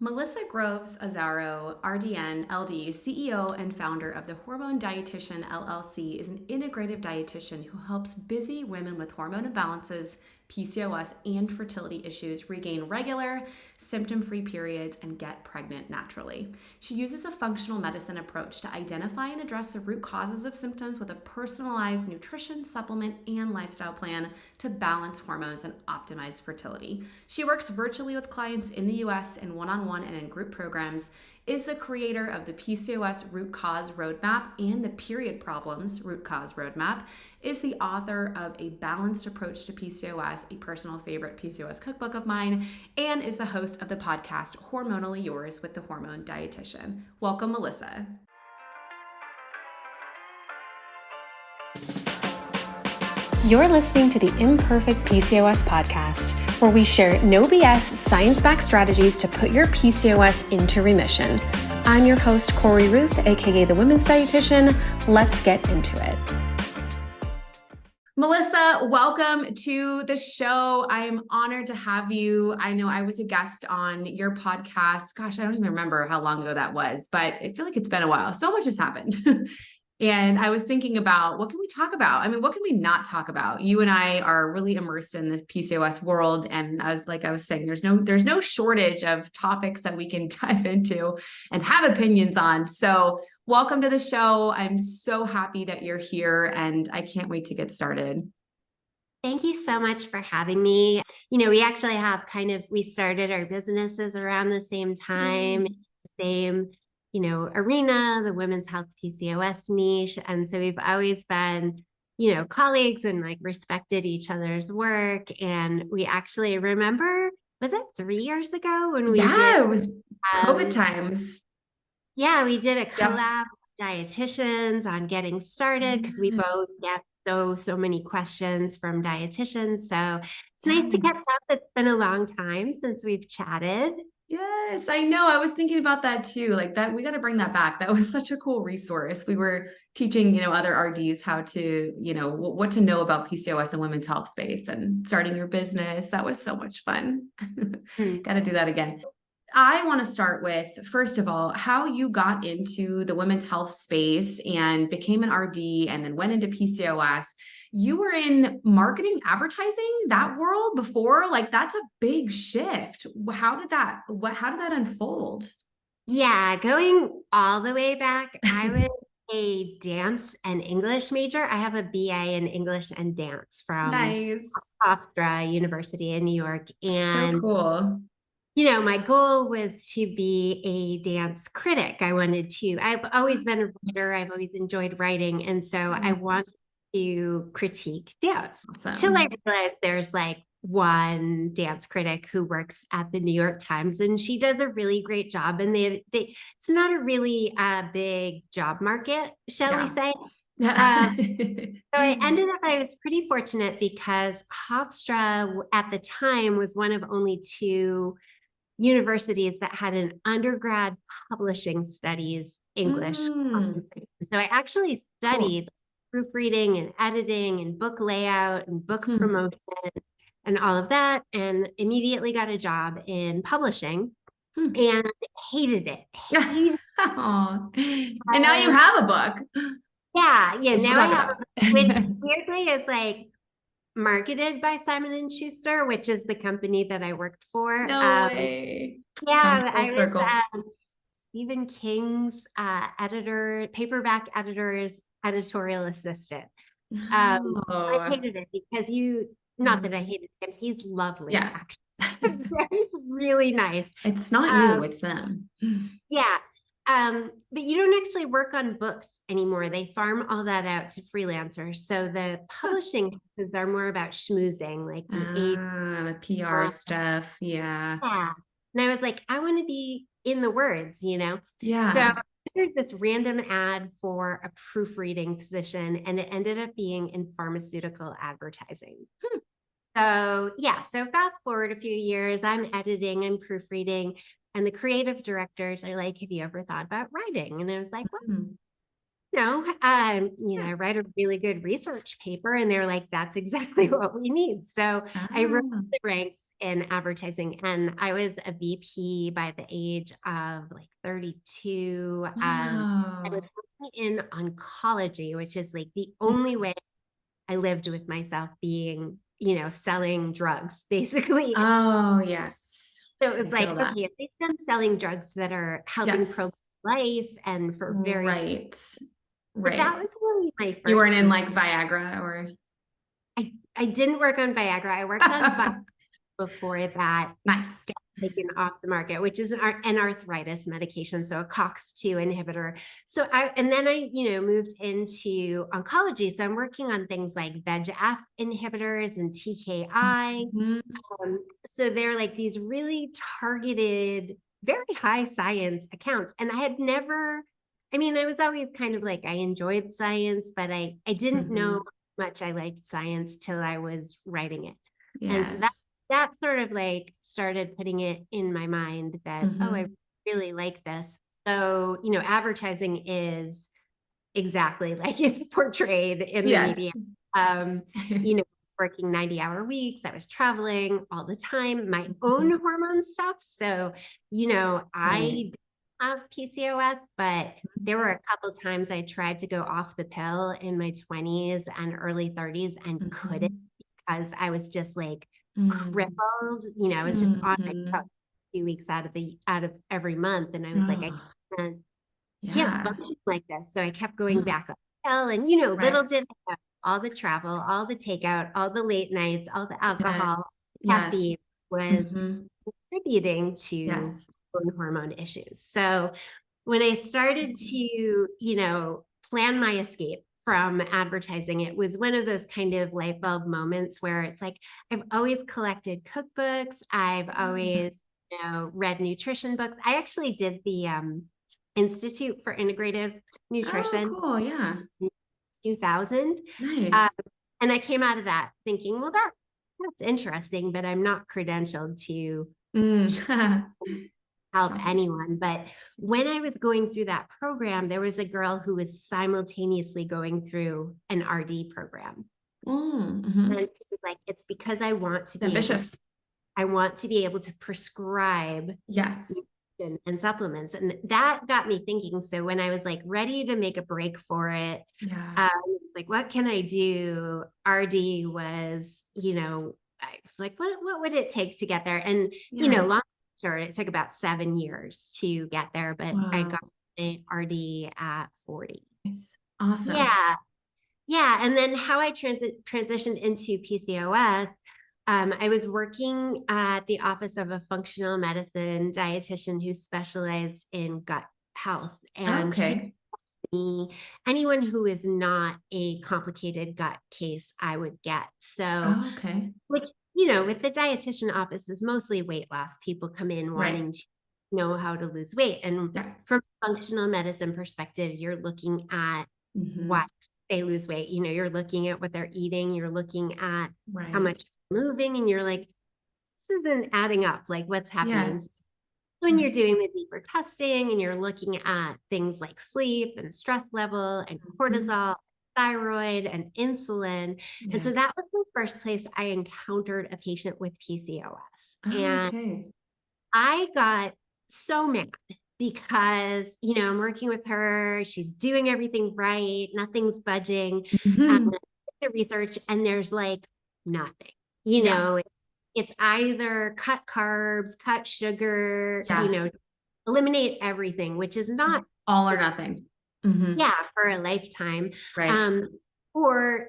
Melissa Groves Azzaro, RDN, LD, CEO and founder of the Hormone Dietitian LLC, is an integrative dietitian who helps busy women with hormone imbalances, PCOS, and fertility issues regain regular, symptom-free periods and get pregnant naturally. She uses a functional medicine approach to identify and address the root causes of symptoms with a personalized nutrition, supplement, and lifestyle plan to balance hormones and optimize fertility. She works virtually with clients in the US in one-on-one and in group programs, is the creator of the PCOS Root Cause Roadmap and the Period Problems Root Cause Roadmap, is the author of A Balanced Approach to PCOS, a personal favorite PCOS cookbook of mine, and is the host of the podcast Hormonally Yours with the Hormone Dietitian. Welcome, Melissa. You're listening to the Imperfect PCOS podcast, where we share no BS, science-backed strategies to put your PCOS into remission. I'm your host, Corey Ruth, aka the Women's Dietitian. Let's get into it. Melissa, welcome to the show. I am honored to have you. I know I was a guest on your podcast. Gosh, I don't even remember how long ago that was, but I feel like it's been a while. So much has happened. And I was thinking about, what can we talk about? I mean, what can we not talk about? You and I are really immersed in the PCOS world. And I was saying, there's no shortage of topics that we can dive into and have opinions on. So welcome to the show. I'm so happy that you're here and I can't wait to get started. Thank you so much for having me. We actually have we started our businesses around the same time, Yes. the same arena, the women's health PCOS niche. And so we've always been, colleagues and respected each other's work. And we actually remember, was it 3 years ago when we did? It was COVID times. Yeah, we did a collab with dietitians on getting started because we both get so many questions from dietitians. So it's nice to catch up. It's been a long time since we've chatted. Yes, I know. I was thinking about that too. Like that, we got to bring that back. That was such a cool resource. We were teaching, other RDs how to, what to know about PCOS and women's health space and starting your business. That was so much fun. Got to do that again. I want to start with, first of all, how you got into the women's health space and became an RD and then went into PCOS. You were in marketing, advertising, that world before. That's a big shift. How did that unfold? Yeah, going all the way back, I was a dance and English major. I have a BA in English and dance from Hofstra University in New York. And so cool. My goal was to be a dance critic. I've always been a writer. I've always enjoyed writing. And so I wanted to critique dance. Awesome. Till I realized there's one dance critic who works at the New York Times, and she does a really great job. And it's not a really big job market, shall we say. So I was pretty fortunate because Hofstra at the time was one of only two universities that had an undergrad publishing studies English. So I actually studied proofreading and editing and book layout and book promotion and all of that, and immediately got a job in publishing and hated it. And now you have a book. Yeah, now I have, which weirdly is marketed by Simon & Schuster, which is the company that I worked for. No way. Yeah, I was Stephen King's paperback editor's editorial assistant. I hated it because not that I hated him, he's lovely. Yeah. Actually. He's really nice. It's not you, it's them. Yeah. But you don't actually work on books anymore. They farm all that out to freelancers. So the publishing houses are more about schmoozing, the PR stuff. Yeah. And I was like, I want to be in the words, Yeah. So there's this random ad for a proofreading position, and it ended up being in pharmaceutical advertising. So fast forward a few years, I'm editing, I'm proofreading. And the creative directors are like, have you ever thought about writing? And I was like, well, I write a really good research paper and they're like, that's exactly what we need. So I rose Ah, the ranks in advertising and I was a VP by the age of like 32. I was wow. working in oncology, which is like the Mm. only way I lived with myself being, selling drugs basically. Oh, yes. So it I was feel like, that. okay, at least I'm selling drugs that are helping prolong Yes. life and for very, Right. but that Right. was really my You weren't first in career. like Viagra or I didn't work on Viagra. I worked on Viagra before that nice. got taken off the market, which is an arthritis medication, so a COX-2 inhibitor. And then I, moved into oncology. So I'm working on things like VEGF inhibitors and TKI. Mhm. So they're like these really targeted, very high science accounts. And I had never, I was always kind of like, I enjoyed science, but I didn't know Mhm. how much I liked science till I was writing it. And so Yes. that sort of like started putting it in my mind that, oh, I Mhm. really like this. So, advertising is exactly like it's portrayed in the Yes. media. Um, you know, working 90-hour weeks, I was traveling all the time, my own Mhm. hormone stuff. So, Right. I have PCOS, but there were a couple times I tried to go off the pill in my 20s and early 30s and couldn't Mhm. because I was just like Mhm. crippled. I was just on my couch Mhm. 2 weeks out of every month. And I was like, Oh, can't can't yeah. function like this. So I kept going Mm. back up the hill and, little Right. did I know, all the travel, all the takeout, all the late nights, all the alcohol, Yes. caffeine Yes. was Mhm. contributing to Yes. hormone issues. So when I started to, plan my escape from advertising, it was one of those kind of light bulb moments where it's like, I've always collected cookbooks. I've Mm. always, read nutrition books. I actually did the Institute for Integrative Oh, Nutrition cool. Yeah. in 2000. Um, Nice. and I came out of that thinking, well, that's interesting, but I'm not credentialed to Mm. help Sure. anyone. But when I was going through that program, there was a girl who was simultaneously going through an RD program. Mm. And Mhm. she was like, it's because I want to be able to, Ambitious. I want to be able to prescribe Yes. nutrition and supplements. And that got me thinking. So when I was like ready to make a break for it, Yeah. like, what can I do? RD was, I was like, what would it take to get there? And, Yeah. long story short, it took about 7 years to get there, but I Wow. got my RD at 40. Nice. Awesome. Yeah. Yeah. And then how I transitioned into PCOS, I was working at the office of a functional medicine dietitian who specialized in gut health. And she Okay. me anyone who is not a complicated gut case I would get. So, Oh, okay. which, with the dietitian office is mostly weight loss. People come in Right. wanting to know how to lose weight. And Yes. from a functional medicine perspective, you're looking at why Mhm. they lose weight. You're looking at what they're eating, you're looking at how Right. much they're moving, and you're like, this isn't adding up. Like, what's happening? Yes. When you're Right. doing the deeper testing and you're looking at things like sleep and stress level and Mhm. cortisol, thyroid and insulin. And so that Yes. was the first place I encountered a patient with PCOS. Oh, And okay. I got so mad because, I'm working with her, she's doing everything right, nothing's budging. Mhm. The research and there's like nothing, Yeah. it's either cut carbs, cut sugar, Yeah. eliminate everything, which is not, All or nothing. Mhm. yeah, for a lifetime. Right. Um, or,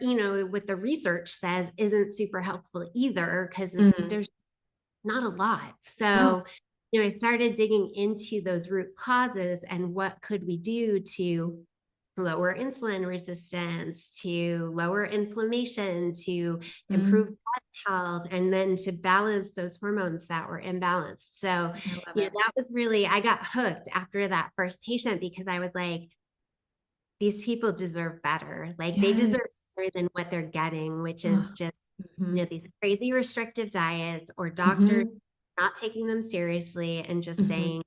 what the research says isn't super helpful either because Mhm. there's not a lot. No. So, I started digging into those root causes and what could we do to lower insulin resistance, to lower inflammation, to improve Mm. gut health, and then to balance those hormones that were imbalanced. So, I love it. that was really, I got hooked after that first patient because I was like, these people deserve better. Like they deserve Yes. better than what they're getting, which is Oh. just, Mhm. these crazy restrictive diets or doctors Mhm. not taking them seriously and just saying,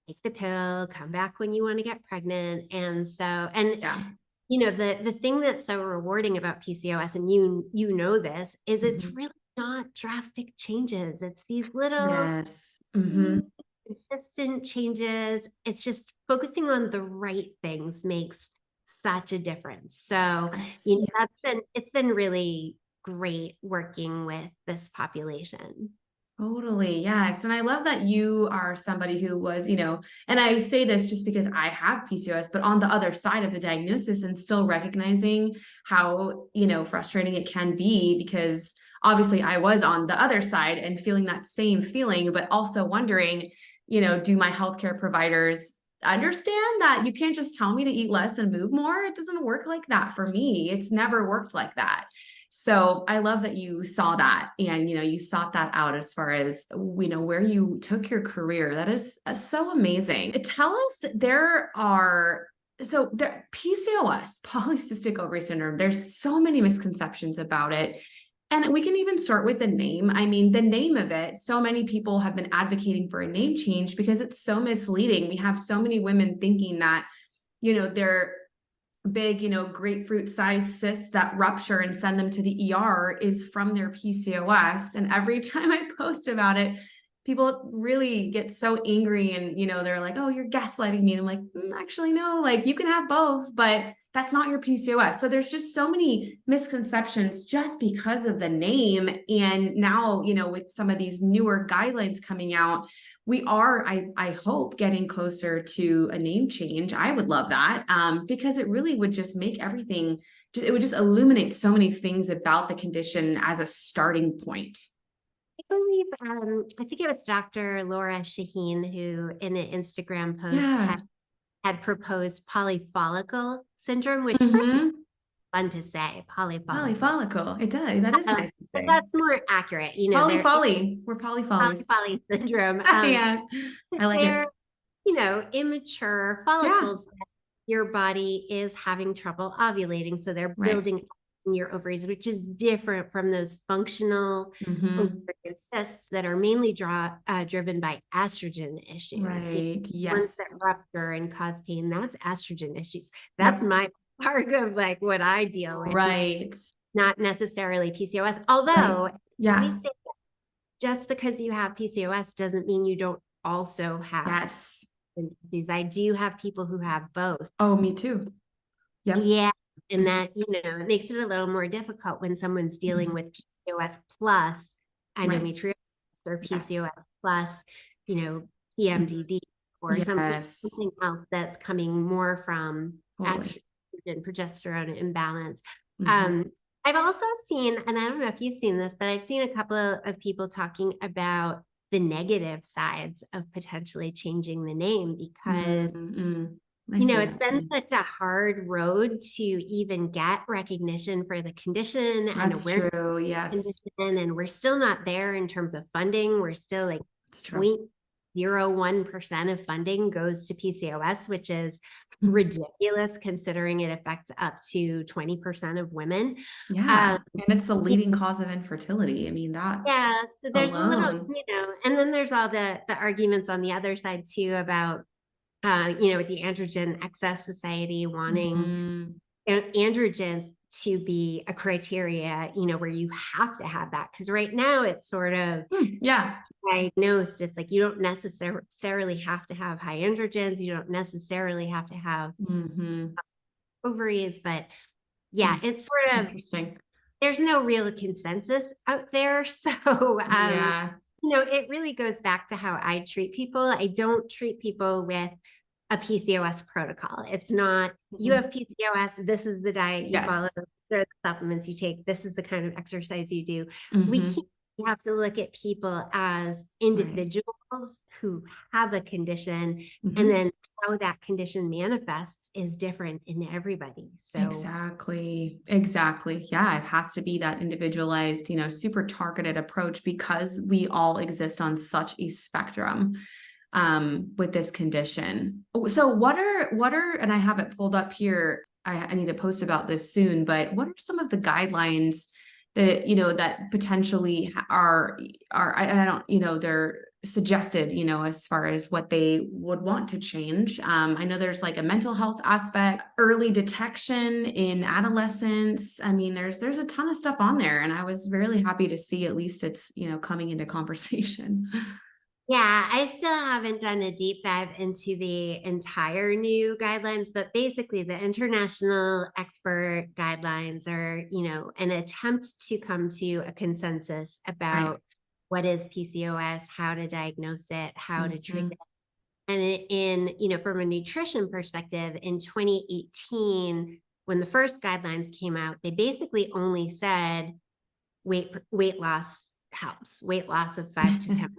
Mhm. take the pill, come back when you want to get pregnant. And so, and Yeah. the thing that's so rewarding about PCOS, and you know this, is it's Mhm. really not drastic changes. It's these little Yes. Hmm. consistent changes. It's just focusing on the right things makes such a difference. So, Yes. Yeah. it's been really great working with this population. Totally. Yes. And I love that you are somebody who was, and I say this just because I have PCOS, but on the other side of the diagnosis and still recognizing how, frustrating it can be because obviously I was on the other side and feeling that same feeling, but also wondering, do my healthcare providers understand that you can't just tell me to eat less and move more? It doesn't work like that for me. It's never worked like that. So I love that you saw that and you sought that out as far as where you took your career. That is so amazing. Tell us there PCOS, polycystic ovary syndrome. There's so many misconceptions about it. And we can even start with the name. I mean, the name of it, so many people have been advocating for a name change because it's so misleading. We have so many women thinking that, they're big, grapefruit sized cysts that rupture and send them to the ER is from their PCOS. And every time I post about it, people really get so angry and, they're like, oh, you're gaslighting me. And I'm like, actually, no, like you can have both, but that's not your PCOS. So there's just so many misconceptions just because of the name. And now, with some of these newer guidelines coming out, we are, I hope, getting closer to a name change. I would love that because it really would just make everything, it would just illuminate so many things about the condition as a starting point. I believe, I think it was Dr. Laura Shaheen who, in an Instagram post, Yeah. had proposed polyfollicle syndrome, which first is Mm-hmm. fun to say, polyfollicle. Polyfollicle. It does. That is nice to But say. that's more accurate. There is Polyfolly. We're polyfollies. polypoly syndrome. Yeah. I like They're, it. immature Yeah. follicles that your body is having trouble ovulating. So they're Right. building in your ovaries, which is different from those functional Mm-hmm. ovarian cysts that are mainly driven by estrogen issues. Right. Ones that Yes. rupture and cause pain, that's estrogen issues. That's Yep. my part of like what I deal with, Right. not necessarily PCOS. Right. Although, let me Yeah. say, just because you have PCOS doesn't mean you don't also have Yes. disease. I do have people who have both. Oh, me too. Yep. Yeah. And that, it makes it a little more difficult when someone's dealing Mhm. with PCOS plus Right. endometriosis or Yes. PCOS plus, Mhm. PMDD or something, Yes. something else that's coming more from Totally. estrogen, progesterone imbalance. Mhm. Um, I've also seen, and I don't know if you've seen this, but I've seen a couple of people talking about the negative sides of potentially changing the name because Mm-mm. I see it's that been too. such a hard road to even get recognition for the condition and That's awareness true. of the Yes. condition. And we're still not there in terms of funding. We're still like It's true. 0.01% of funding goes to PCOS, which is Mhm. ridiculous considering it affects up to 20% of women. Yeah. Um, And it's the leading cause of infertility. I mean, that yeah, so there's a little, alone. and then there's all the arguments on the other side too about with the Androgen Excess Society wanting Mhm. androgens to be a criteria, where you have to have that. Because right now it's sort of Yeah. diagnosed. It's like you don't necessarily have to have high androgens. You don't necessarily have to have Hmm. ovaries. But yeah, it's sort of, Interesting. there's no real consensus out there. So, Yeah. it really goes back to how I treat people. I don't treat people with a PCOS protocol. It's not, you have Mhm. PCOS, this is the diet you follow, Yes. these are the supplements you take, this is the kind of exercise you do. We can't, Hmm. we have to look at people as Right. individuals who have a condition, and Hmm. then how that condition manifests is different in everybody. So Exactly. Exactly. Yeah, it has to be that individualized, super targeted approach because we all exist on such a spectrum with this condition. So what are, and I have it pulled up here. I need to post about this soon, but what are some of the guidelines that, that potentially are, I don't, they're suggested, as far as what they would want to change. I know there's like a mental health aspect, early detection in adolescence. I mean, there's a ton of stuff on there, and I was really happy to see at least it's, coming into conversation. Yeah, I still haven't done a deep dive into the entire new guidelines, but basically the international expert guidelines are, an attempt to come to a consensus Right. about what is PCOS, how to diagnose it, how to treat Mhm. it. And from a nutrition perspective, in 2018, when the first guidelines came out, they basically only said weight loss helps, weight loss of 5 to 10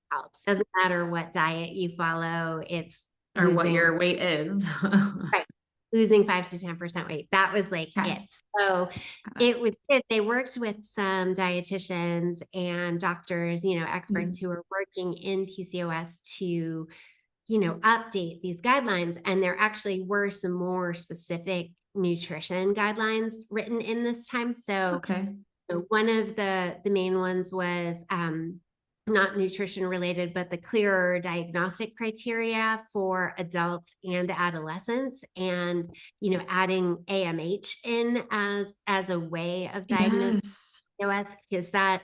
helps. Doesn't matter what diet you follow, it's Or what losing, your weight is. right, losing 5 to 10% weight. That was like Okay. it. So Got it was it. They worked with some dietitians and doctors, it. experts Mhm. who are working in PCOS to, update these guidelines. And there actually were some more specific nutrition guidelines written in this time. So Okay. one of the main ones was not nutrition related, but the clearer diagnostic criteria for adults and adolescents, and adding AMH in as a way of diagnosing Yes. PCOS, because that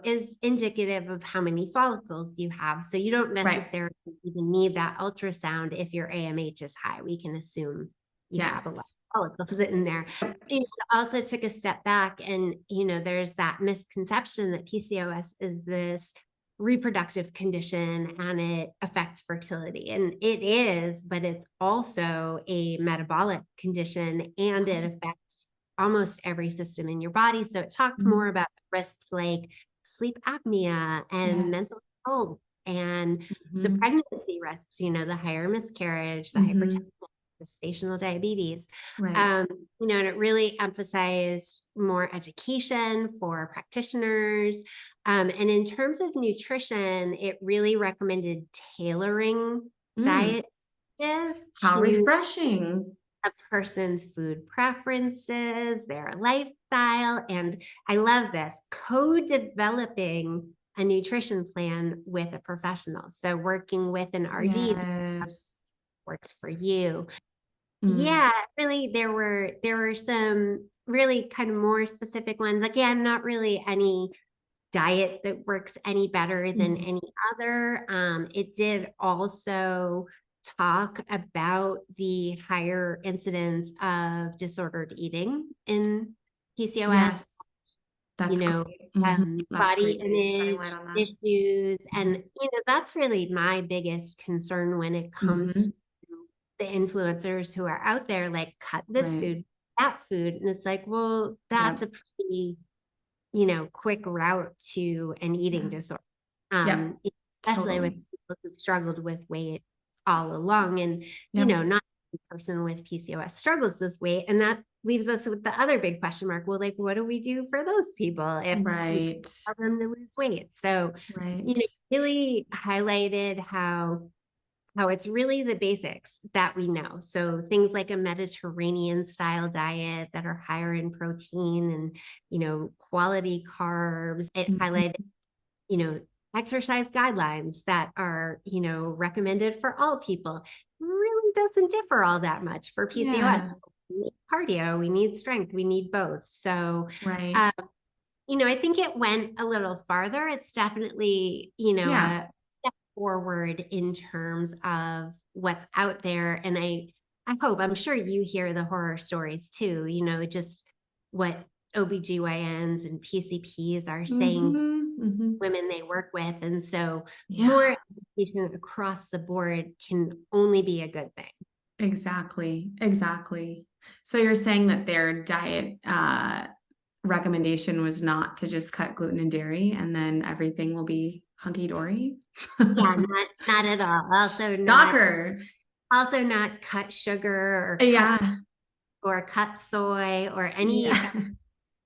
is indicative of how many follicles you have. So you don't Right. necessarily even need that ultrasound if your AMH is high. We can assume you have a lot Yes. of follicles in there. Also took a step back, and there's that misconception that PCOS is this reproductive condition and it affects fertility, and it is, but it's also a metabolic condition and it affects almost every system in your body. So it talked more Mhm. about risks like sleep apnea and mental Yes. health and the Mhm. pregnancy risks, the higher miscarriage, the hypertension, Mhm. gestational diabetes. Right. um, and it really emphasized more education for practitioners. And in terms of nutrition, it really recommended tailoring Mm. diet dishes How to refreshing. a person's food preferences, their lifestyle. And I love this, co-developing a nutrition plan with a professional. So working with an RD Yes. works for you. Mm. Yeah, really, there were some really kind of more specific ones. Again, not really any diet that works any better than Mhm. any other. It did also talk about the higher incidence of disordered eating in PCOS, Yes. That's great. Mhm. That's body great that you're shedding image light on that. issues. And, Mhm. that's really my biggest concern when it comes to Mhm. the influencers who are out there, like, cut this Right. food, that food. And it's like, well, that's Yep. a pretty, quick route to an eating Yeah. disorder. Yep. Especially with Totally. people who've struggled with weight all along. And, Yep. not every person with PCOS struggles with weight. And that leaves us with the other big question mark. Well, like, what do we do for those people if we Right. tell them to lose weight? So, Right. really highlighted how it's really the basics that we know. So things like a Mediterranean style diet that are higher in protein and, quality carbs. It highlighted, Mhm. you know, exercise guidelines that are, recommended for all people. Really doesn't differ all that much for PCOS. Yeah. We need cardio, we need strength, we need both. So, Right. uh, I think it went a little farther. It's definitely, Yeah. a step forward in terms of what's out there. And I'm sure you hear the horror stories too, just what OBGYNs and PCPs are saying to Mhm. Mhm. women they work with. And so Yeah. more education across the board can only be a good thing. Exactly. Exactly. So you're saying that their diet recommendation was not to just cut gluten and dairy and then everything will be hunky dory? Yeah, not at all. Shocker. Also not cut sugar Yeah. or cut soy or any Yeah.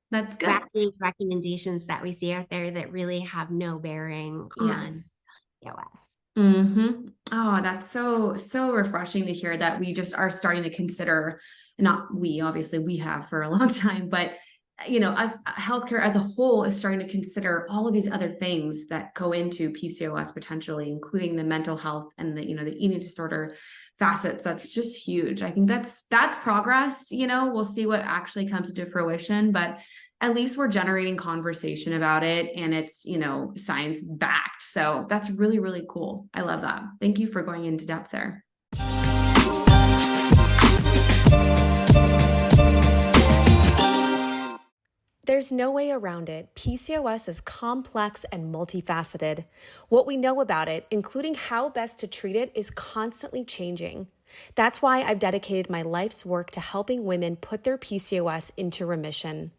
That's good. wacky recommendations that we see out there that really have no bearing on Yes. PCOS. Mm-hmm. Oh, that's so refreshing to hear that we just are starting to consider, not we, obviously we have for a long time, but us healthcare as a whole is starting to consider all of these other things that go into PCOS potentially, including the mental health and the eating disorder facets. That's just huge. I think that's progress. We'll see what actually comes into fruition, but at least we're generating conversation about it, and it's, science backed. So that's really, really cool. I love that. Thank you for going into depth there. There's no way around it. PCOS is complex and multifaceted. What we know about it, including how best to treat it, is constantly changing. That's why I've dedicated my life's work to helping women put their PCOS into remission.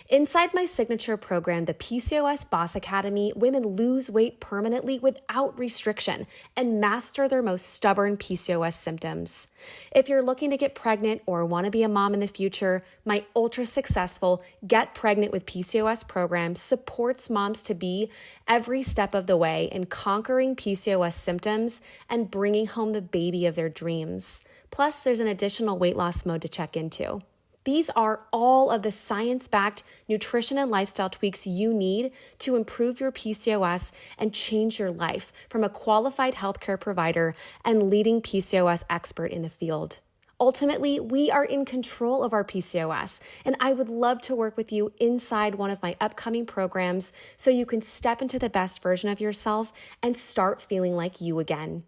Inside my signature program, the PCOS Boss Academy, women lose weight permanently without restriction and master their most stubborn PCOS symptoms. If you're looking to get pregnant or want to be a mom in the future, my ultra-successful Get Pregnant with PCOS program supports moms-to-be every step of the way in conquering PCOS symptoms and bringing home the baby of their dreams. Plus, there's an additional weight loss mode to check into. These are all of the science-backed nutrition and lifestyle tweaks you need to improve your PCOS and change your life from a qualified healthcare provider and leading PCOS expert in the field. Ultimately, we are in control of our PCOS, and I would love to work with you inside one of my upcoming programs so you can step into the best version of yourself and start feeling like you again.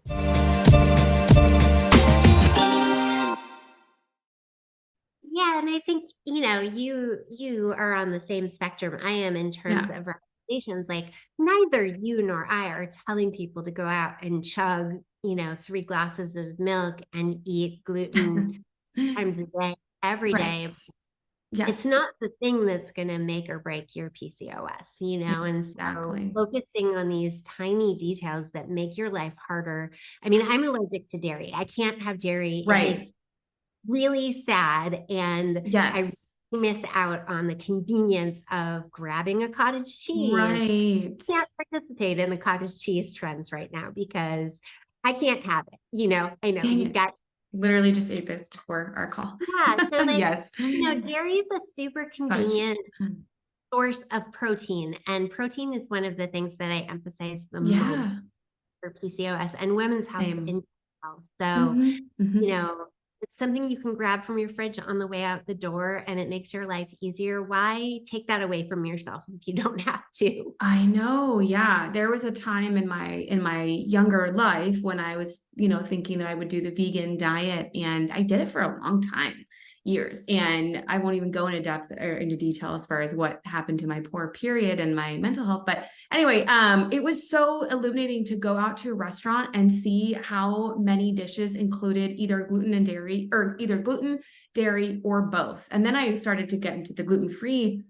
Yeah, and I think, you are on the same spectrum I am in terms of recommendations. Like, neither you nor I are telling people to go out and chug, 3 glasses of milk and eat gluten times a day, every day. Yes. It's not the thing that's going to make or break your PCOS, and so focusing on these tiny details that make your life harder. I mean, I'm allergic to dairy. I can't have dairy. Right. It makes really sad, and I miss out on the convenience of grabbing a cottage cheese. Right. I can't participate in the cottage cheese trends right now because I can't have it. I know you've got literally just ate this before our call. Yeah, so yes. Dairy is a super convenient source of protein, and protein is one of the things that I emphasize the most for PCOS and women's health in general. So, it's something you can grab from your fridge on the way out the door, and it makes your life easier. Why take that away from yourself if you don't have to? I know. Yeah. There was a time in my younger life when I was, thinking that I would do the vegan diet, and I did it for a long time, years. And I won't even go into depth or into detail as far as what happened to my poor period and my mental health. But anyway, it was so illuminating to go out to a restaurant and see how many dishes included either gluten and dairy, or either gluten, dairy, or both. And then I started to get into the gluten-free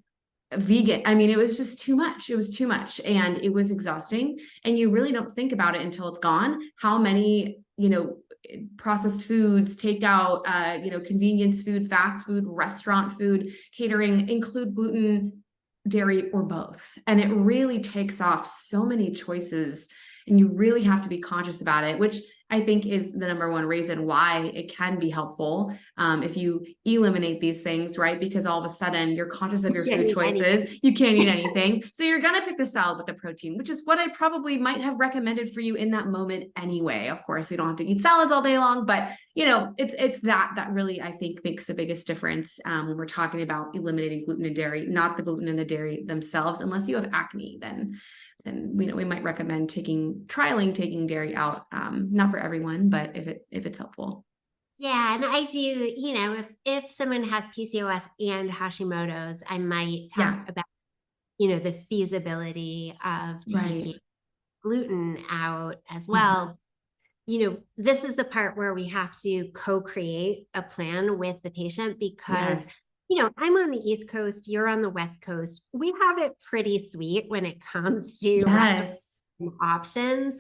vegan. I mean, it was just too much. It was too much, and it was exhausting. And you really don't think about it until it's gone, how many, processed foods, takeout, convenience food, fast food, restaurant food, catering include gluten, dairy, or both. And it really takes off so many choices, and you really have to be conscious about it, which I think is the number one reason why it can be helpful if you eliminate these things, right? Because all of a sudden you're conscious of your food choices. You can't eat anything. So you're going to pick the salad with the protein, which is what I probably might have recommended for you in that moment anyway. Of course, we don't have to eat salads all day long, but it's that really, I think, makes the biggest difference when we're talking about eliminating gluten and dairy, not the gluten and the dairy themselves. Unless you have acne, then we might recommend trialing taking dairy out. Not for everyone, but if it's helpful. Yeah, and I do, if someone has PCOS and Hashimoto's, I might talk about, the feasibility of taking gluten out as well. This is the part where we have to co-create a plan with the patient because I'm on the East Coast, you're on the West Coast. We have it pretty sweet when it comes to options.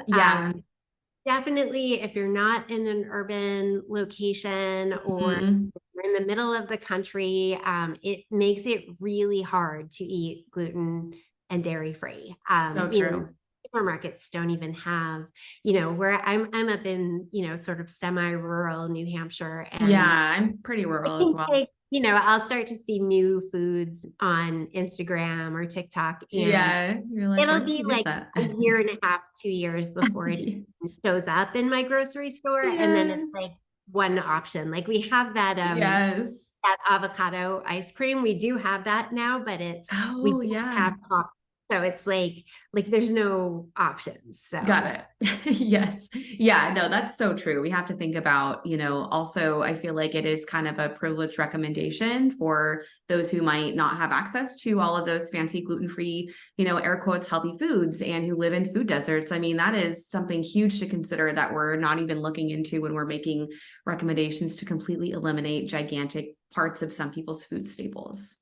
Definitely, if you're not in an urban location or you're in the middle of the country, it makes it really hard to eat gluten and dairy free. So true. Supermarkets don't even have, where I'm up in, sort of semi-rural New Hampshire. And I'm pretty rural as well. I'll start to see new foods on Instagram or TikTok, and Yeah. You're like, where it'll did be she get like that? a year and a half, 2 years before it Yes. shows up in my grocery store. And then Yeah. it's like one option. Like we have Yes. that avocado ice cream. We do have that now, but we Oh, don't yeah. have coffee. So it's like there's no options. Got So it. Yes. Yeah, no, that's so true. We have to think about, also, I feel like it is kind of a privileged recommendation for those who might not have access to all of those fancy gluten-free, air quotes, healthy foods and who live in food deserts. I mean, that is something huge to consider that we're not even looking into when we're making recommendations to completely eliminate gigantic parts of some people's food staples.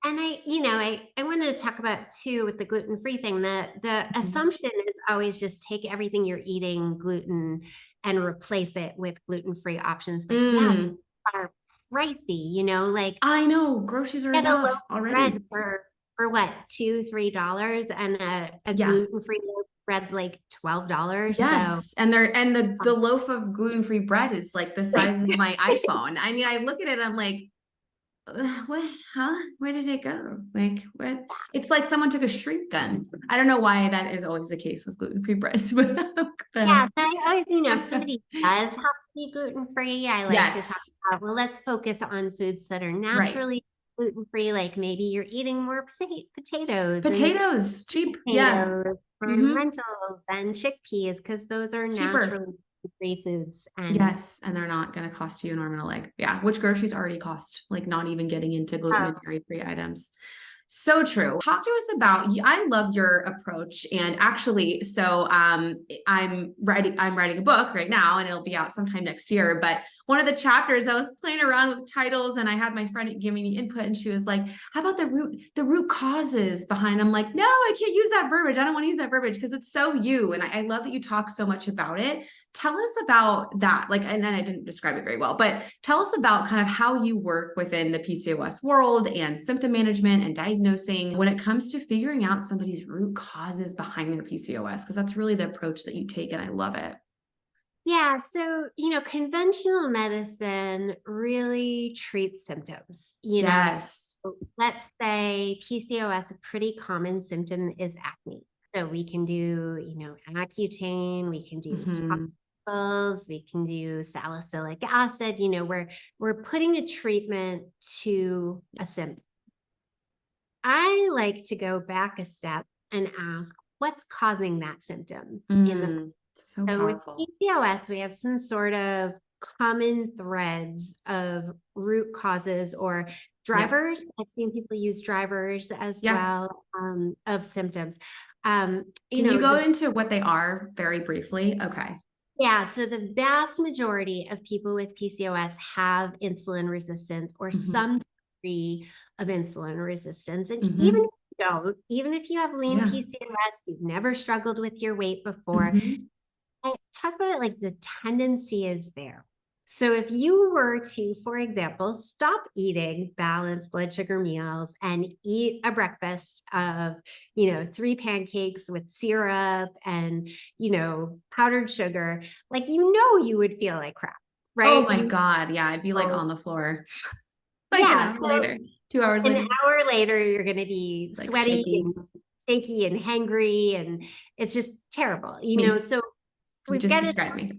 and I wanted to talk about too with the gluten-free thing. The Mhm. assumption is always just take everything you're eating gluten and replace it with gluten-free options. But yeah, Mm, are pricey, like I know groceries are get a loaf enough of bread already. for what, $2, $3, and a Yeah. gluten-free loaf of bread's like $12. So Yes. And the um, loaf of gluten-free bread is like the size of my iPhone. I mean, I look at it, I'm like, what, huh? Where did it go? Like, what? It's like someone took a shrink gun. I don't know why that is always the case with gluten-free breads, but yeah, so I always, if somebody uh, does have to be gluten-free, I like to talk yes, about, well, let's focus on foods that are right. naturally gluten-free. Like maybe you're eating more potatoes and Potatoes, cheap. Yeah. potatoes and Mm-hmm. lentils and chickpeas, because those are Cheaper. naturally free foods. And Yes, and they're not going to cost you an arm and a leg. Yeah, which groceries already cost, like not even getting into gluten uh, and dairy-free items. So true. Talk to us about, I love your approach. And actually, so I'm writing a book right now and it'll be out sometime next year. But one of the chapters I was playing around with titles and I had my friend giving me input and she was like, how about the root causes behind? I'm like, no, I can't use that verbiage. I don't want to use that verbiage because it's so you. And I love that you talk so much about it. Tell us about that. Like, and then I didn't describe it very well, but tell us about kind of how you work within the PCOS world and symptom management and diagnosing when it comes to figuring out somebody's root causes behind their PCOS, because that's really the approach that you take, and I love it. yeah, so conventional medicine really treats symptoms. Yes. So let's say PCOS, a pretty common symptom is acne. So we can do, Accutane, we can do Mm-hmm. topicals, we can do salicylic acid. We're putting a treatment to a Yes. symptom. I like to go back a step and ask, what's causing that symptom in the So so with powerful. PCOS, we have some sort of common threads of root causes or Yep. drivers. I've seen people use drivers as Yeah. well, of symptoms. Can you go The into what they are very briefly? Okay. Yeah, so the vast majority of people with PCOS have insulin resistance or Mm-hmm. some degree of insulin resistance. And even Mm-hmm. if you don't, even if you have lean Yeah. PCOS, you've never struggled with your weight before, Mm-hmm. I talk about it like the tendency is there. So if you were to, for example, stop eating balanced blood sugar meals and eat a breakfast of, 3 pancakes with syrup and, powdered sugar, like, you would feel like crap, Oh right? my God. Yeah. I'd be like So on the floor like an yeah. hour So later, 2 hours an later, hour later, you're going to be like sweaty shaky. and shaky and hangry, and it's just terrible, Me. So You we've just got to described me.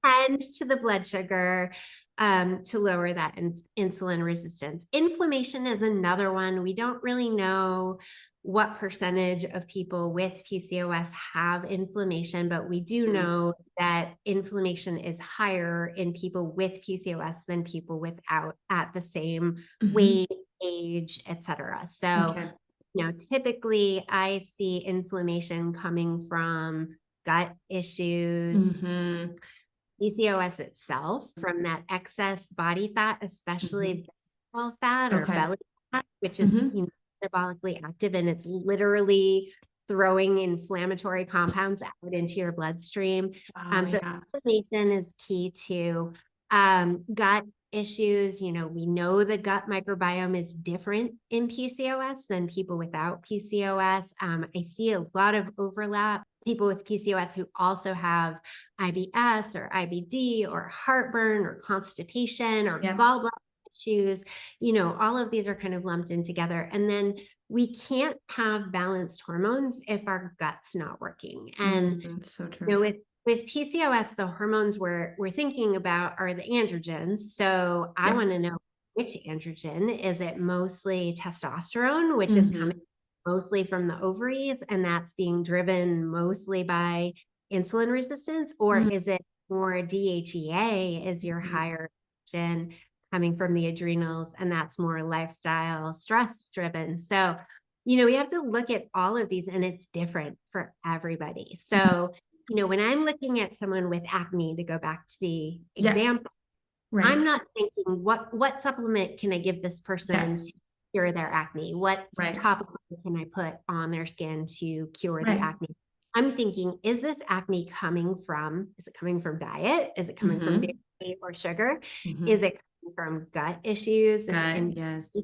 tend to the blood sugar to lower that insulin resistance. Inflammation is another one. We don't really know what percentage of people with PCOS have inflammation, but we do know that inflammation is higher in people with PCOS than people without at the same Mm-hmm. weight, age, etc. So, Okay. typically I see inflammation coming from gut issues, Mm-hmm. PCOS itself, from that excess body fat, Mm-hmm. especially visceral fat or Okay. belly fat, which is, Mm-hmm. metabolically active, and it's literally throwing inflammatory compounds out into your bloodstream. Oh So yeah. inflammation is key to gut issues. We know the gut microbiome is different in PCOS than people without PCOS. I see a lot of overlap. People with PCOS who also have IBS or IBD or heartburn or constipation or Yep. gallbladder issues, all of these are kind of lumped in together. And then we can't have balanced hormones if our gut's not working. And So true. with PCOS, the hormones we're thinking about are the androgens. So I Yep. want to know which androgen. Is it mostly testosterone, which is Mm-hmm. coming mostly from the ovaries, and that's being driven mostly by insulin resistance, or Mm-hmm. is it more DHEA is your higher estrogen coming from the adrenals, and that's more lifestyle stress driven. So, we have to look at all of these, and it's different for everybody. So, when I'm looking at someone with acne, to go back to the Yes. example, I'm Right. not thinking what supplement can I give this person to Yes. cure their acne? What Right. topical can I put on their skin to cure the Right. acne? I'm thinking, is it coming from diet? Is it coming from Mm-hmm. dairy or sugar? Mm-hmm. Is it coming from gut issues and Gut. inflammation? Yes.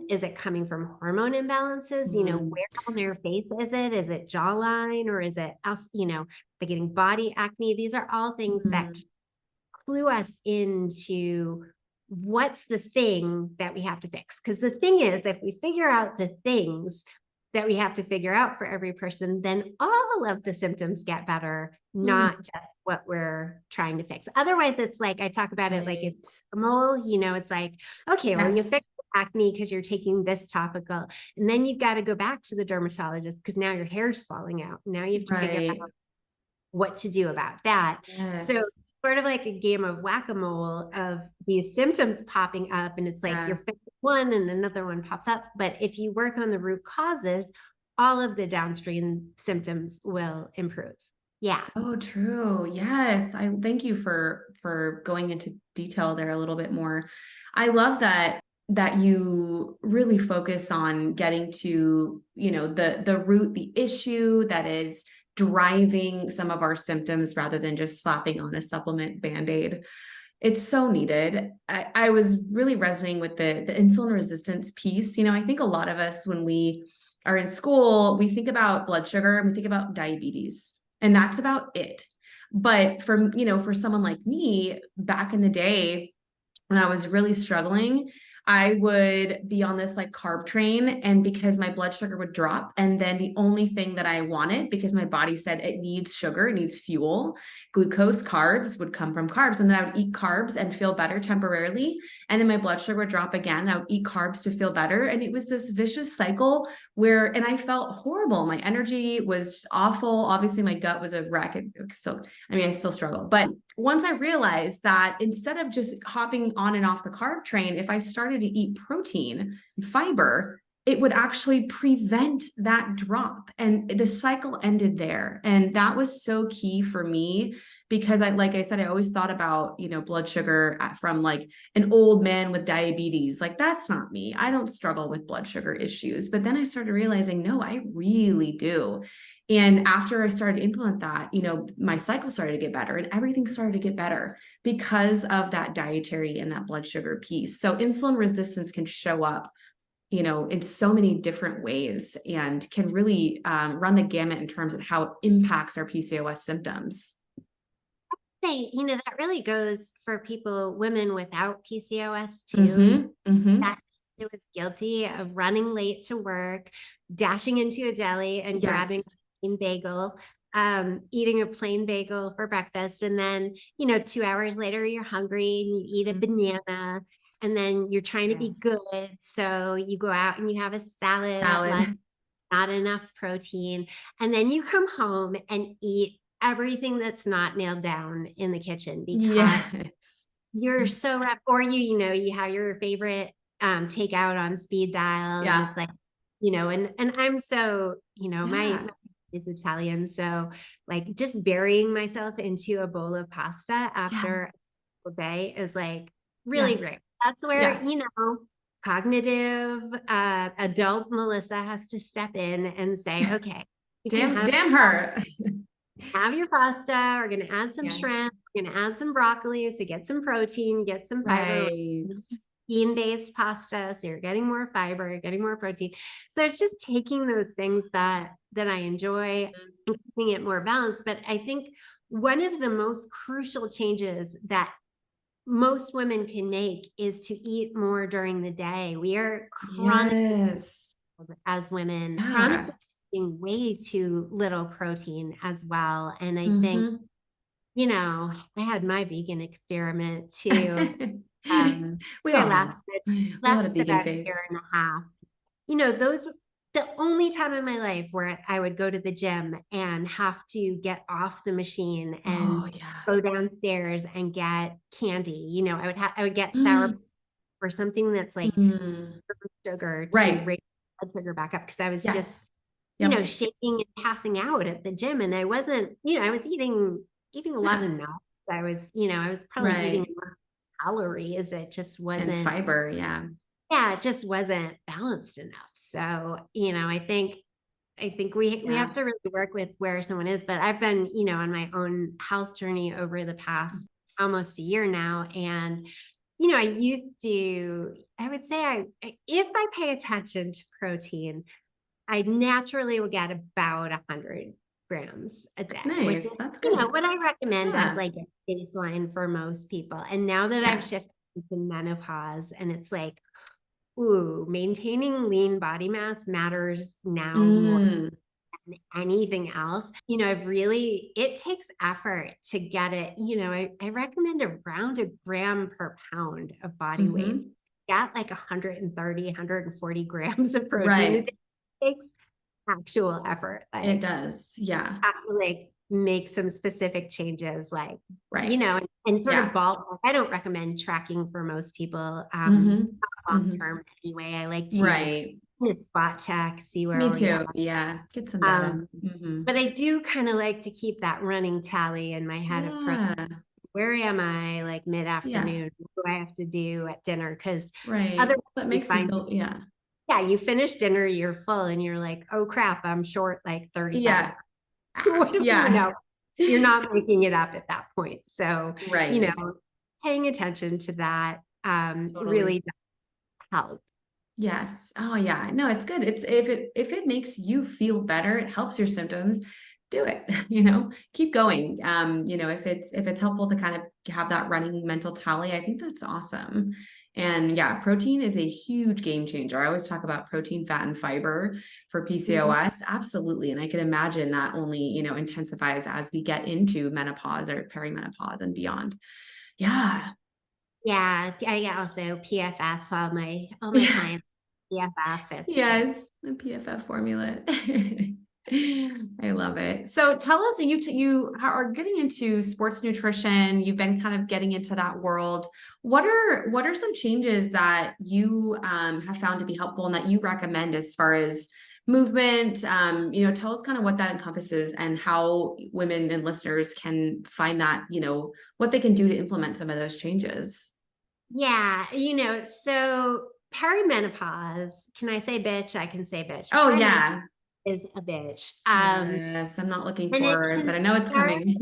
Is it coming from hormone imbalances? Mm. Where on their face is it? Is it jawline, or is it else, they're getting body acne? These are all things that Mm. clue us into what's the thing that we have to fix. Because the thing is, if we figure out the things that we have to figure out for every person, then all of the symptoms get better, Mm. not just what we're trying to fix. Otherwise, it's like I talk about it like it's Right. normal. It's like, okay, well, you Yes. fix acne because you're taking this topical, and then you've got to go back to the dermatologist because now your hair's falling out. Now you have to figure Right. out what to do about that. So Yes. sort of like a game of whack-a-mole of these symptoms popping up, and it's like Yeah. you're fixing one and another one pops up. But if you work on the root causes, all of the downstream symptoms will improve. Yeah. So true. Yes. I thank you for going into detail there a little bit more. I love that you really focus on getting to, the root, the issue that is driving some of our symptoms rather than just slapping on a supplement band-aid. It's so needed. I was really resonating with the insulin resistance piece. I think a lot of us, when we are in school, we think about blood sugar and we think about diabetes, and that's about it. But for someone like me back in the day, when I was really struggling, I would be on this like carb train, and because my blood sugar would drop, and then the only thing that I wanted, because my body said it needs sugar, it needs fuel, glucose, carbs would come from carbs, and then I would eat carbs and feel better temporarily, and then my blood sugar would drop again. I would eat carbs to feel better, and it was this vicious cycle and I felt horrible. My energy was awful. Obviously, my gut was a wreck. So, I mean, I still struggle, but once I realized that instead of just hopping on and off the carb train, if I started to eat protein and fiber, it would actually prevent that drop. And the cycle ended there. And that was so key for me because like I said, I always thought about, blood sugar from like an old man with diabetes. Like that's not me. I don't struggle with blood sugar issues. But then I started realizing, no, I really do. And after I started to implement that, my cycle started to get better and everything started to get better because of that dietary and that blood sugar piece. So insulin resistance can show up, in so many different ways and can really run the gamut in terms of how it impacts our PCOS symptoms. That really goes for women without PCOS too. Mm-hmm. Mm-hmm. That who is guilty of running late to work, dashing into a deli and grabbing Yes. a plain bagel, eating a plain bagel for breakfast. And then, 2 hours later, you're hungry and you eat a banana, and then you're trying to be Yes. good. So you go out and you have a salad at lunch, Salad. not enough protein. And then you come home and eat everything that's not nailed down in the kitchen because Yes. you're so wrapped, or you have your favorite takeout on speed dial, and Yeah. it's like, and I'm so, my Yeah. is Italian, so like just burying myself into a bowl of pasta Yeah. after a full day is like really Yeah. great. That's where, Yeah. cognitive adult Melissa has to step in and say, okay, you can Damn her. have your pasta. We're going to add some Yes. shrimp. We're going to add some broccoli to get some protein, get some fiber. Right. Bean-based pasta, so you're getting more fiber, you're getting more protein. So it's just taking those things that I enjoy and keeping it more balanced. But I think one of the most crucial changes that most women can make is to eat more during the day. We are chronically, Yes. as women, Yeah. chronically eating way too little protein as well. And I think, Mm-hmm. I had my vegan experiment too. We I all have. We all had a lasted vegan about a year phase. and a half. Those the only time in my life where I would go to the gym and have to get off the machine Oh, and yeah. go downstairs and get candy. I would get sour Mm. or something that's like Mm. sugar to Right. raise blood sugar back up because I was just, Yes. Yep. shaking and passing out at the gym. And I wasn't, I was eating a lot Yeah. of nuts. I was probably eating Right. enough calories. It just And wasn't, fiber. Yeah. yeah, it just wasn't balanced enough. So, I think we Yeah. have to really work with where someone is. But I've been, on my own health journey over the past almost a year now. And, I would say if I pay attention to protein, I naturally will get about 100 grams a day, which is, Nice. That's good. what I recommend as Yeah. like a baseline for most people. And now that I've Yeah. shifted into menopause and it's like, ooh, maintaining lean body mass matters now more Mm. than anything else. It takes effort to get it. I recommend around a gram per pound of body weight. Mm-hmm. Get like 130, 140 grams of protein a Right. day. It takes actual effort. It Like, does. Yeah. have to like make some specific changes, like, Right. and sort of Yeah. ballpark. I don't recommend tracking for most people, Mm-hmm. long Mm-hmm. term anyway. I like to Right. spot check, see Me where we are. too. Yeah. Get some data. Um, Mm-hmm. but I do kind of like to keep that running tally in my head of Yeah. where am I like mid Yeah. afternoon? What do I have to do at dinner? Because Right. otherwise That you makes you find, feel, yeah. yeah, you finish dinner, you're full, and you're like, oh crap, I'm short like 35. Yeah. What do you Yeah. know? You're not making it up at that point. So, you Right. know, paying attention to that Totally. really does help. Yes. Oh yeah. No, it's good. It's if it makes you feel better, it helps your symptoms, do it. Keep going. If it's helpful to kind of have that running mental tally, I think that's awesome. And yeah, protein is a huge game changer. I always talk about protein, fat, and fiber for Mhm. PCOS. Absolutely. And I can imagine that only, intensifies as we get into menopause or perimenopause and beyond. Yeah. Yeah, I also PFF, all my clients PFF. It's Yes, the PFF formula. I love it. So tell us, you are getting into sports nutrition. You've been kind of getting into that world. What are some changes that you have found to be helpful and that you recommend as far as movement? Tell us kind of what that encompasses and how women and listeners can find that, what they can do to implement some of those changes. yeah, so perimenopause, can I say bitch? I can say bitch. Oh Perimenopause yeah. is a bitch. Yes, I'm not looking And it forward, can but I know it's start, coming.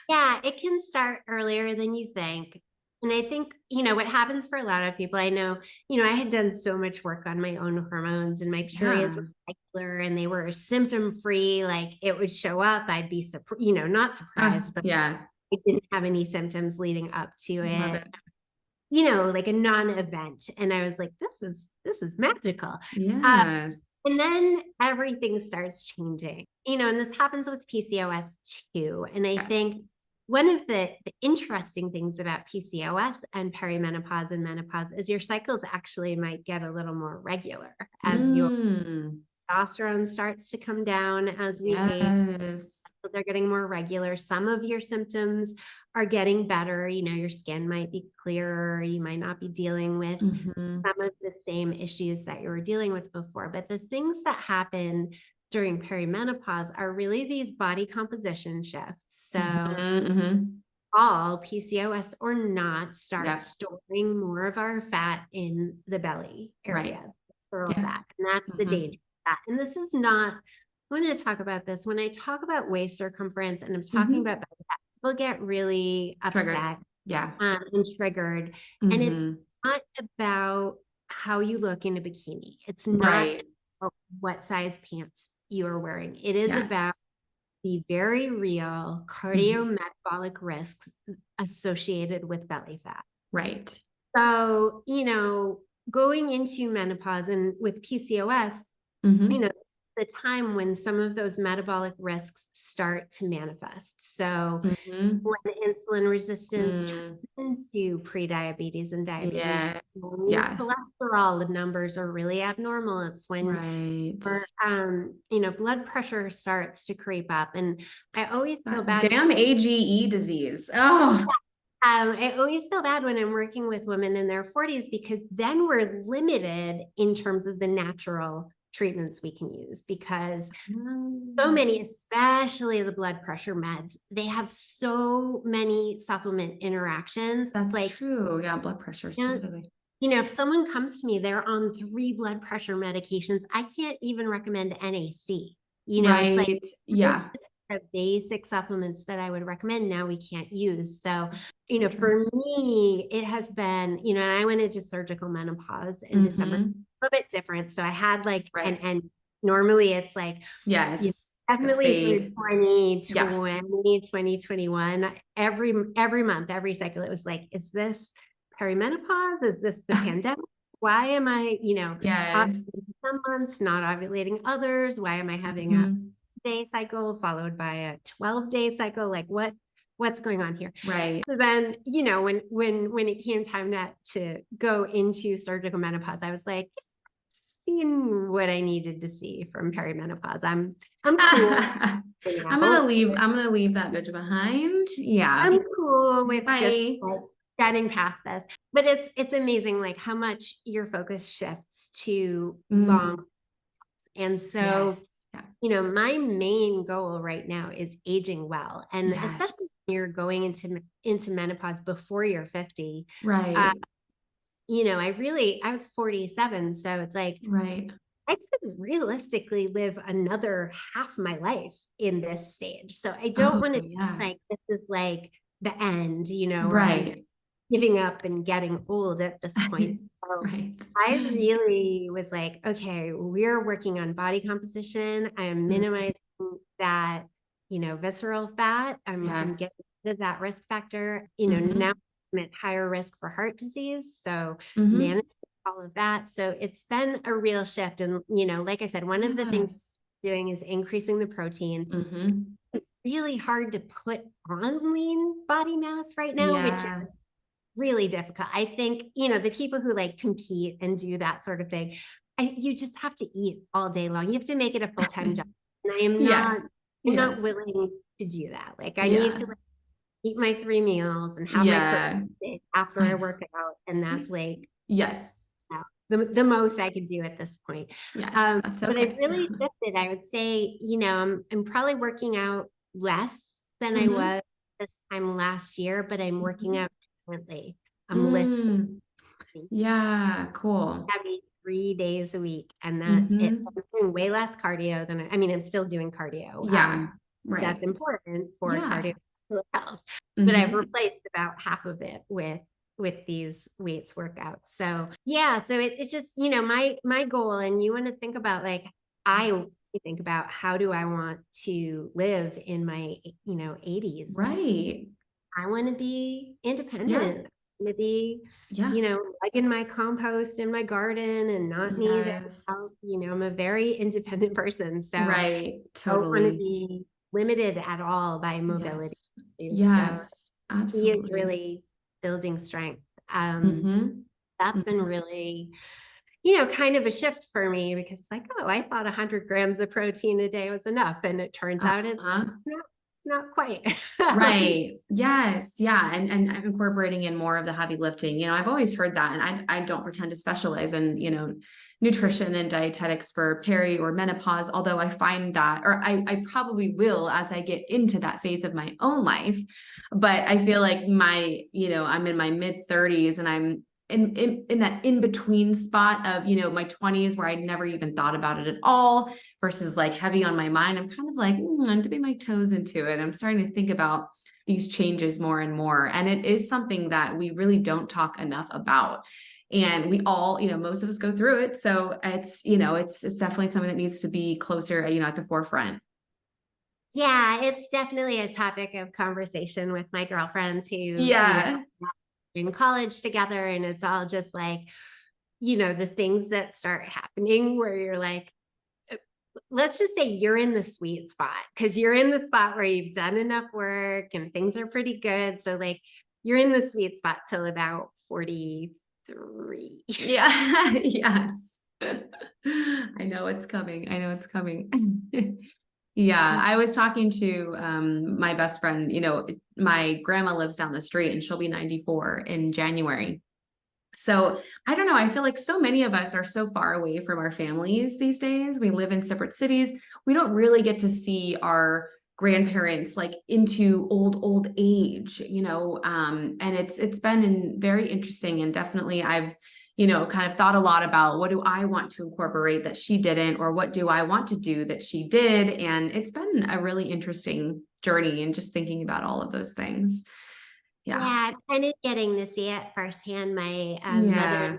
yeah, it can start earlier than you think. And I think, what happens for a lot of people, I know, I had done so much work on my own hormones and my periods Yeah. were regular and they were symptom free. Like it would show up, I'd be, not surprised, but Yeah. I didn't have any symptoms leading up to Love it, it. like a non-event. And I was like, this is magical. Uh, Yes. and then everything starts changing, and this happens with PCOS too. And I think Yes. one of the interesting things about PCOS and perimenopause and menopause is your cycles actually might get a little more regular as your Mm. testosterone starts to come down as we age. Yes. They're getting more regular. Some of your symptoms are getting better. Your skin might be clearer. You might not be dealing with Hmm. some of the same issues that you were dealing with before. But the things that happen during perimenopause are really these body composition shifts. So Hmm. all PCOS or not start Yeah. storing more of our fat in the belly Right. area, visceral Yeah. fat. And that's the Hmm. danger of that. And this is not, I want to talk about this. When I talk about waist circumference and I'm talking Hmm. about belly fat, people get really Triggered. upset Yeah. and triggered. And it's Hmm. not about how you look in a bikini. It's not Right. about what size pants you are wearing. It is about Yes. the very real cardiometabolic risks associated with belly fat. Right. So, going into menopause and with PCOS, it's the time when some of those metabolic risks start to manifest. So when insulin resistance turns into prediabetes and diabetes, Yes. when your Yeah. cholesterol numbers are really abnormal, it's when blood pressure starts to creep up. And I always feel bad. Damn AGE disease. Oh. I always feel bad when I'm working with women in their 40s, because then we're limited in terms of the natural treatments we can use, because so many, especially the blood pressure meds, they have so many supplement interactions. That's true. Yeah, blood pressure specifically. If someone comes to me, they're on 3 blood pressure medications, I can't even recommend NAC. It's like, yeah, the basic supplements that I would recommend now we can't use. So, for me, it has been, I went into surgical menopause in December, a little bit different. So I had like an end. Normally it's like, yes, definitely through 2020, 2021, every month, every cycle, it was like, is this perimenopause? Is this the pandemic? Why am I, some months not ovulating others? Why am I having a day cycle followed by a 12-day cycle? Like what's going on here? Right. So then, when it came time to go into surgical menopause, I was like, seen what I needed to see from perimenopause. I'm cool. I'm gonna leave that bitch behind. Yeah. I'm cool with just like getting past this. But it's amazing like how much your focus shifts to long. And so my main goal right now is aging well. And especially when you're going into menopause before you're 50. Right. I was 47. So it's like, I could realistically live another half my life in this stage. So I don't want to think like this is like the end, or I'm giving up and getting old at this point. So I really was like, okay, we're working on body composition. I am minimizing that, visceral fat. I'm getting rid of that risk factor. Now I'm at higher risk for heart disease. So managing all of that. So it's been a real shift. And, like I said, one of the things doing is increasing the protein. It's really hard to put on lean body mass right now, which is really difficult. I think, the people who like compete and do that sort of thing, you just have to eat all day long. You have to make it a full-time job. And I am not willing to do that. Like I need to eat my 3 meals and have my protein after I work out. And that's like, the most I could do at this point. That's okay. But I really shifted. I would say, I'm probably working out less than I was this time last year, but I'm working out differently. I'm lifting. Yeah, cool. Heavy 3 days a week, and that's it. So I'm doing way less cardio than I'm still doing cardio. That's important for cardio health. But I've replaced about half of it with these weights workouts. So so it's just, my goal, and you want to think about like, I think about how do I want to live in my, 80s. Right. I want to be independent. I want to be, like in my compost in my garden and not need help. I'm a very independent person. So totally. I don't want to be limited at all by mobility. Yes, absolutely. He is really building strength. That's been really, kind of a shift for me, because like, I thought 100 grams of protein a day was enough. And it turns out it's not quite. Yes. Yeah. And incorporating in more of the heavy lifting, I've always heard that, and I don't pretend to specialize in, nutrition and dietetics for peri or menopause, although I find that, or I probably will as I get into that phase of my own life. But I feel like I'm in my mid 30s, and I'm in that in-between spot of, my 20s, where I'd never even thought about it at all, versus like heavy on my mind. I'm kind of like, I'm dipping my toes into it. I'm starting to think about these changes more and more. And it is something that we really don't talk enough about. And we all, most of us go through it. So it's, it's definitely something that needs to be closer, at the forefront. Yeah, it's definitely a topic of conversation with my girlfriends who, Yeah. in college together. And it's all just like, the things that start happening where you're like, let's just say you're in the sweet spot because you're in the spot where you've done enough work and things are pretty good. So like you're in the sweet spot till about 43. Yeah. Yes. I know it's coming. I know it's coming. Yeah, I was talking to my best friend. My grandma lives down the street and she'll be 94 in January. So I don't know. I feel like so many of us are so far away from our families these days. We live in separate cities. We don't really get to see our grandparents like into old age, and it's been very interesting, and definitely I've kind of thought a lot about what do I want to incorporate that she didn't, or what do I want to do that she did, and it's been a really interesting journey and just thinking about all of those things. Yeah. Yeah, I'm kind of getting to see it firsthand. My mother Yeah.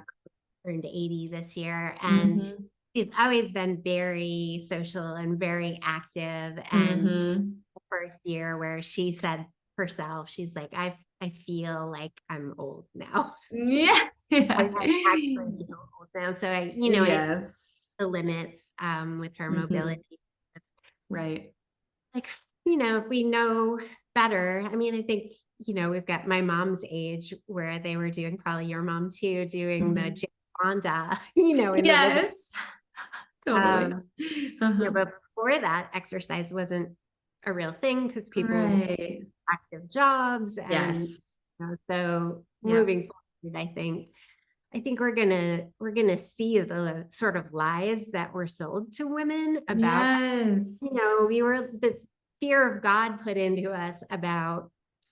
turned 80 this year, and Hmm. she's always been very social and very active. And Hmm. the first year where she said herself, she's like, I feel like I'm old now. Yeah. I Yeah. actually feel old now. So I see Yes. the limits with her Hmm. mobility. Right. Like, if we know better, I mean, I think, we've got my mom's age where they were doing, probably your mom too, doing the Hmm. Jane Fonda, in the living. Yes. Totally. Um, Uh-huh. but before that, exercise wasn't a real thing because people Right. active jobs. And Yes. so Yep. moving forward, I think we're gonna see the sort of lies that were sold to women about, Yes. we were the fear of God put into us about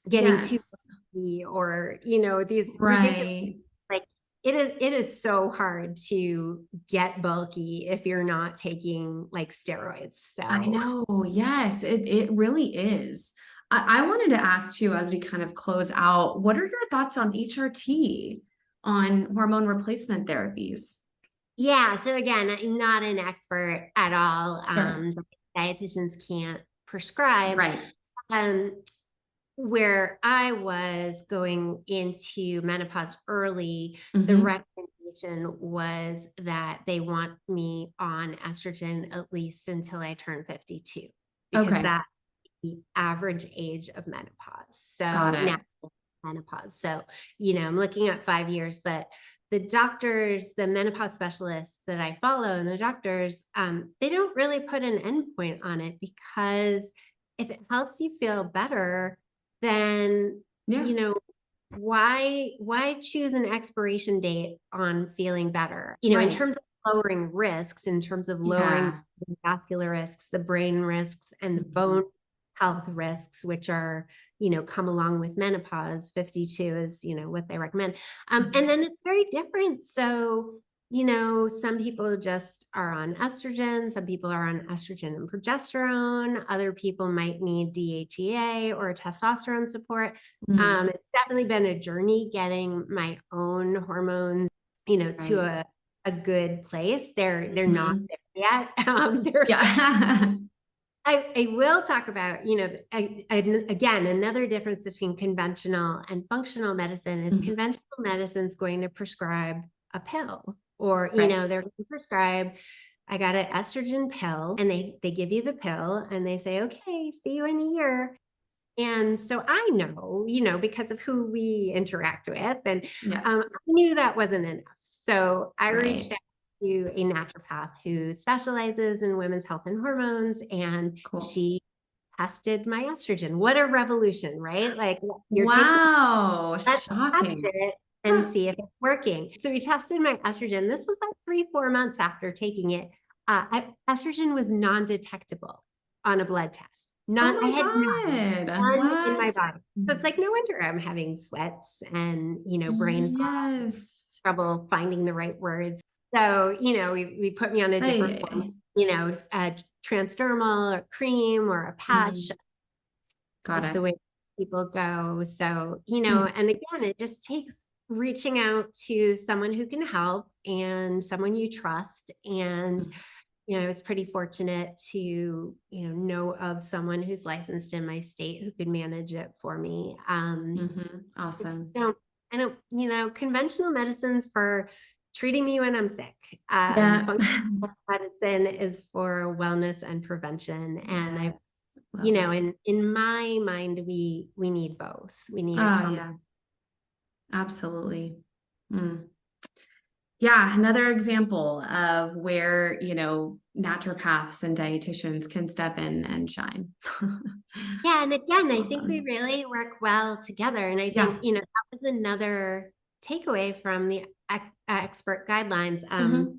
getting too Yes. busy, or these ridiculous, Right. like, it is so hard to get bulky if you're not taking like steroids. I So know. Yes, it really is. I wanted to ask too, as we kind of close out, what are your thoughts on HRT, on hormone replacement therapies? yeah, so again, I'm not an expert at all. Sure. Dietitians can't prescribe. Right. Um, where I was going into menopause early, the Hmm. recommendation was that they want me on estrogen at least until I turn 52, because Okay. that's the average age of menopause. Got So now it. menopause. So, I'm looking at 5 years, but the doctors, the menopause specialists that I follow, and the doctors, they don't really put an endpoint on it, because if it helps you feel better, then, Yeah. why choose an expiration date on feeling better? In Right. terms of lowering risks, in terms of lowering Yeah. the vascular risks, the brain risks, and the Mhm. bone health risks, which are, come along with menopause. 52 is, what they recommend. And Mhm. then it's very different. So, some people just are on estrogen, some people are on estrogen and progesterone, other people might need DHEA or testosterone support. Mm. It's definitely been a journey getting my own hormones, to Right. a good place. They're not Mhm. there yet. They're Yeah. I will talk about, again, another difference between conventional and functional medicine is Mhm. conventional medicine is going to prescribe a pill, or, Right. they're going to prescribe, I got an estrogen pill, and they give you the pill and they say, okay, see you in a year. And so I know, because of who we interact with, and Yes. I knew that wasn't enough. So I reached Right. out to a naturopath who specializes in women's health and hormones, and Cool. she tested my estrogen. What a revolution, right? Like, you're taking, Wow. let's test Shocking. it and Huh. see if it's working. So we tested my estrogen. This was like 3-4 months after taking it. Estrogen was non-detectable on a blood test. Oh I had my God. none in my What? body. So it's like, no wonder I'm having sweats and, brain fog, Yes. trouble finding the right words. So, we put me on a Ay, different ay, form, ay. a transdermal or cream or a patch Mhm. Got is the it. way people go. So, Hmm. and again, it just takes reaching out to someone who can help and someone you trust. And I was pretty fortunate to, know of someone who's licensed in my state who could manage it for me. Awesome. I don't, conventional medicine's for treating me when I'm sick. Yeah. Functional medicine is for wellness and prevention. And Yes. Love it. in my mind, we need both. We need a Oh, combo. yeah. Absolutely. Mm. Yeah, another example of where, naturopaths and dietitians can step in and shine. Yeah, and again, That's I think we awesome. really work well together. And I think, Yeah. that was another takeaway from the expert guidelines. Hmm.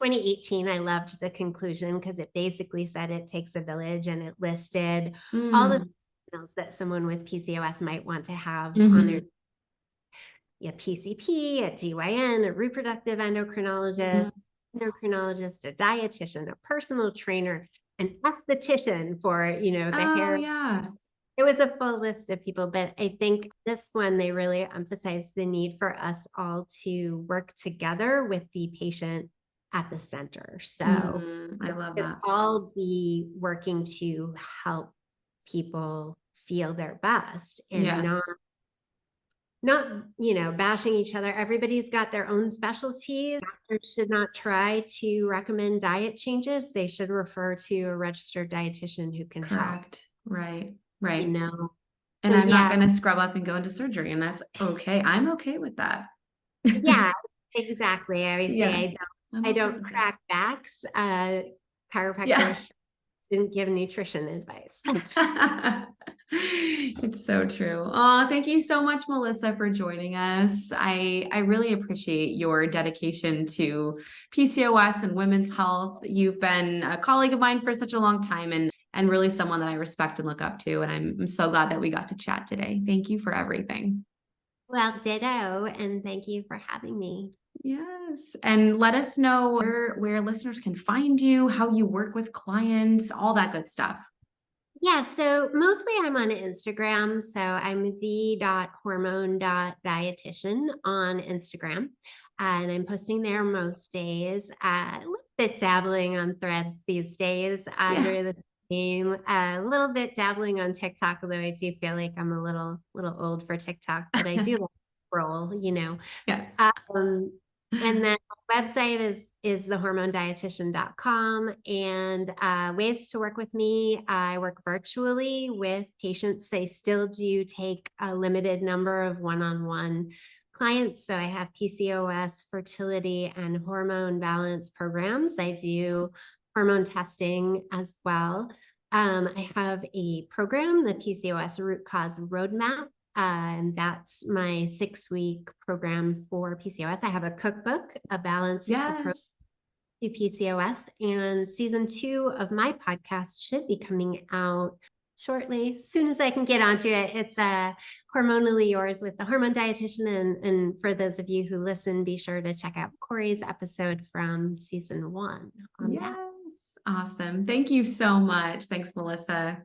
2018, I loved the conclusion because it basically said it takes a village, and it listed all the Mm. signals that someone with PCOS might want to have on their Hmm. PCP, a GYN, a reproductive Hmm. endocrinologist, a dietitian, a personal trainer, an esthetician for, the Oh, hair. yeah. It was a full list of people, but I think this one, they really emphasized the need for us all to work together with the patient at the center. So I love we that. all be working to help people feel their best and Yes. not bashing each other. Everybody's got their own specialties. Doctors should not try to recommend diet changes. They should refer to a registered dietitian who can help, Correct. Right. you Right. know. And So I'm not yeah, going to scrub up and go into surgery, and that's okay. I'm okay with that. yeah, exactly. I always say Yeah, I'm I okay don't with that. crack backs. Yeah. Chiropractors didn't give nutrition advice. It's so true. Oh, thank you so much, Melissa, for joining us. I really appreciate your dedication to PCOS and women's health. You've been a colleague of mine for such a long time and really someone that I respect and look up to. And I'm so glad that we got to chat today. Thank you for everything. Well, ditto, and thank you for having me. Yes. And let us know where listeners can find you, how you work with clients, all that good stuff. Yeah, so mostly I'm on Instagram. So I'm the.hormone.dietitian on Instagram. And I'm posting there most days. A little bit dabbling on threads these days Yeah. under the name. A little bit dabbling on TikTok, although I do feel like I'm a little old for TikTok, but I do like to scroll. Yes. Um, and then our website is thehormonedietitian.com, and ways to work with me. I work virtually with patients. I still do take a limited number of one-on-one clients. So I have PCOS, fertility, and hormone balance programs. I do hormone testing as well. I have a program, the PCOS Root Cause Roadmap, and that's my 6-week program for PCOS. I have a cookbook, A Balanced Approach Yes. to PCOS, and season 2 of my podcast should be coming out shortly, as soon as I can get onto it. It's Hormonally Yours with the Hormone Dietitian. And for those of you who listen, be sure to check out Corey's episode from season 1 on that. Yes. Awesome. Thank you so much. Thanks, Melissa.